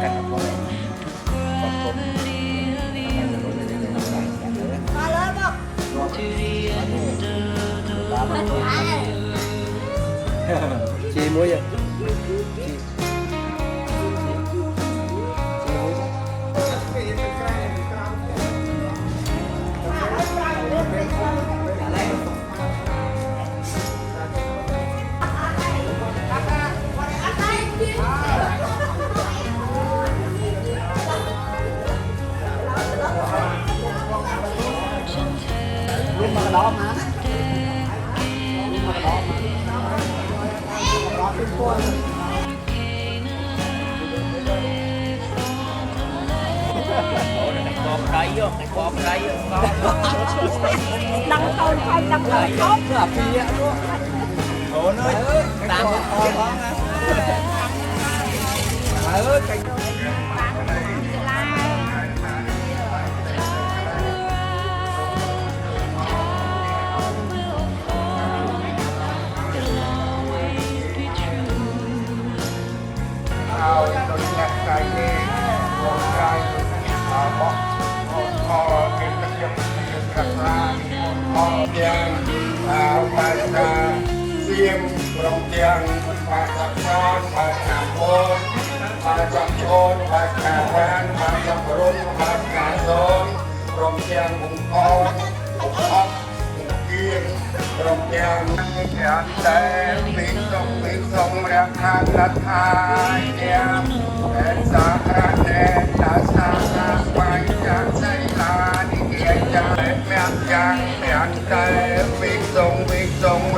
กันนะพวกนี้ขอบคุณมาเลยบอกมาถ่าย chị muối vậy lúc mà đó mà lúc mà đó mà đó cái con cọp đây vô, cọp đây vô, đăng thôi thôi đăng thôi tốt là phi á luôn ủa nó tạm con á, ơi cái tôi nhặt cái gì một cái bóc kho cái tập nhập thật ra kho tiền bài ta xiêm rong tiền bài tập con bài cả môn bài tập chôn bài cả van bài tập rung bài cả rôn rong tiền cùng con cùng ốc cùng kiên rong tiền nhặt tay biết sông ra khăn đất hai em sa ra nè sa quay cha say la đi kia cha mẹ tay biết sông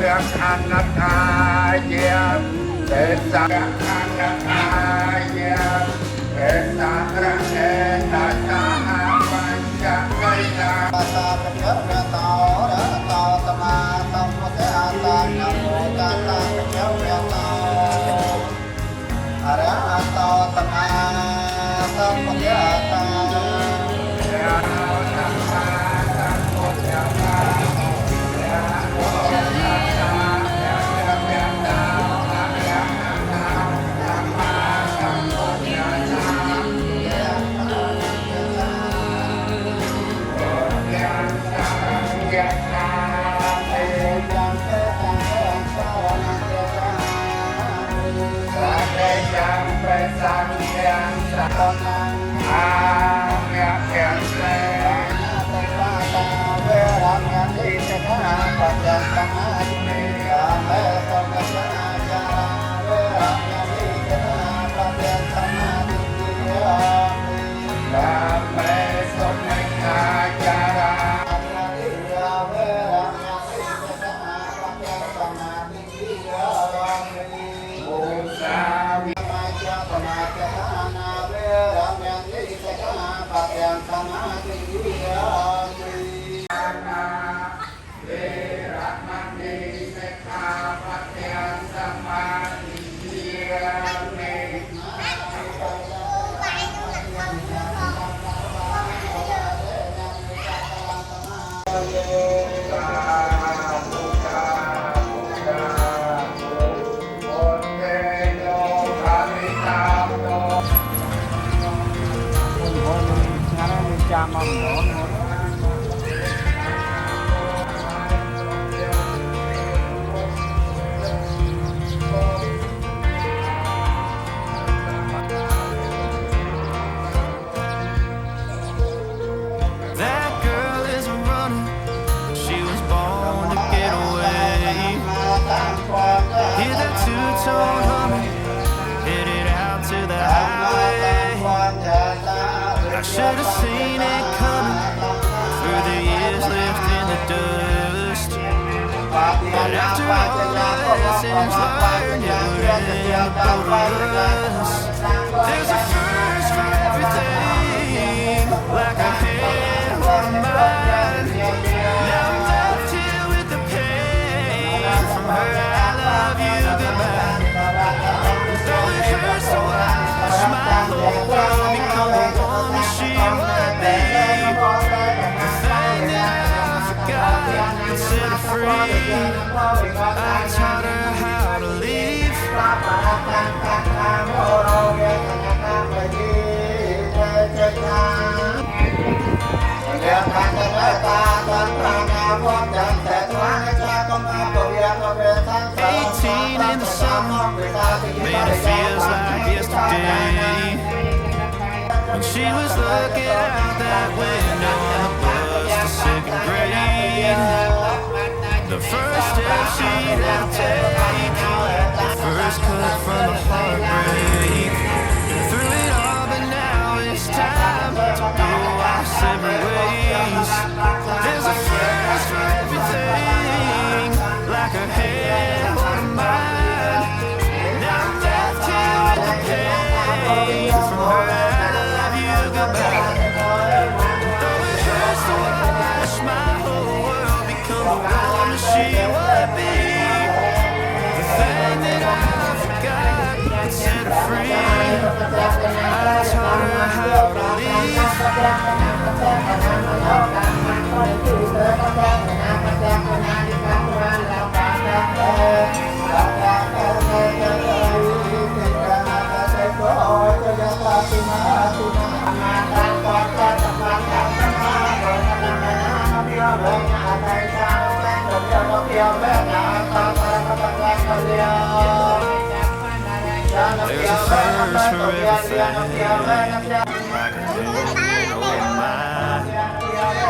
ra khăn đất hai em sa khăn đất hai em sa ra nè sa quay cha say la sa cái nhớ ra to đó to tâm tâm cái an nam mô ta cái nhớ ra to Arahato Sama Sambuddhasa Should have seen it coming through the years left in the dust. But after all lessons learned, it would end both of us. There's a first for everything, like a hand on mine. Now I'm left here with the pain from her I love you goodbye. Though it hurts so much, my whole world become a war machine would be. The thing that I forgot could set her free. I taught her how to leave. rain in the summer. Man, it feels like yesterday. When she was looking out that window on the bus to second grade. The first step she'd ever take, the first cut from the heartbreak. Through it all, but now it's time to go our separate ways. There's a first for everything, like a hand on a mind. Now I'm left here with the pain from her I love you goodbye. Though it hurts to watch my whole world become the woman she would be. The thing that I forgot that set her free. I taught her how to There's a first for everything, like a hand over mine.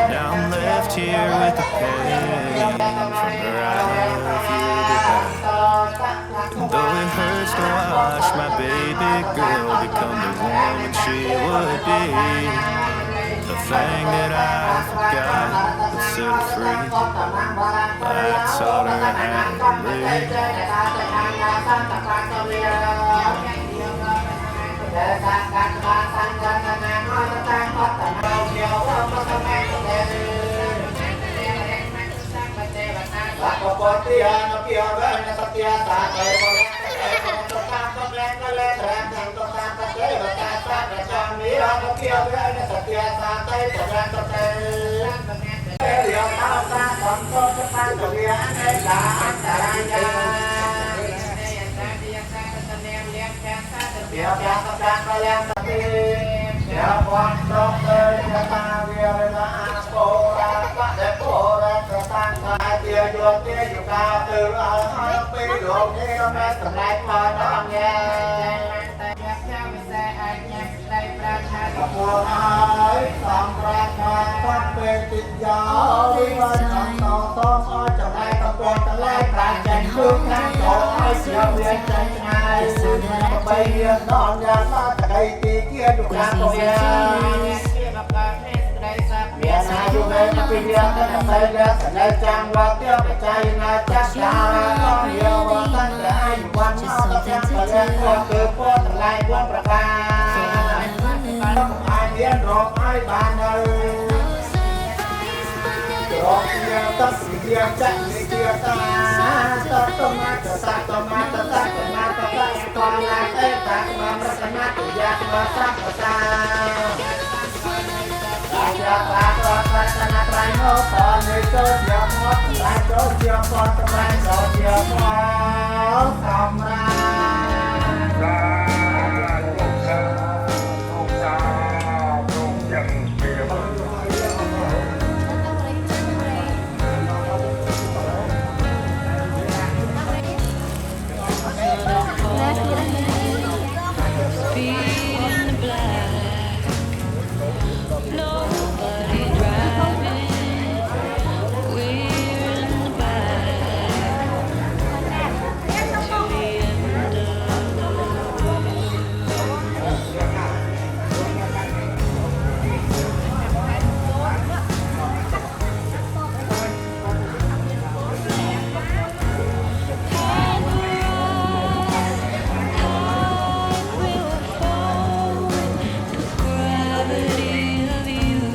Now I'm left here with the pain from her I love you goodbye. Though it hurts to watch my baby girl become the woman she would be, the thing that I forgot that set her free, I taught her how to read. Gravity of you.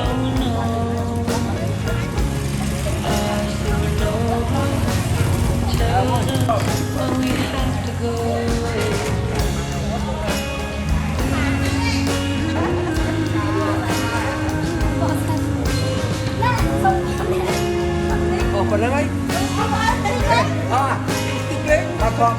don't know. I still know how. Tell us where we have to go. Ồ, còn lên ấy. À, tích lên. À, có.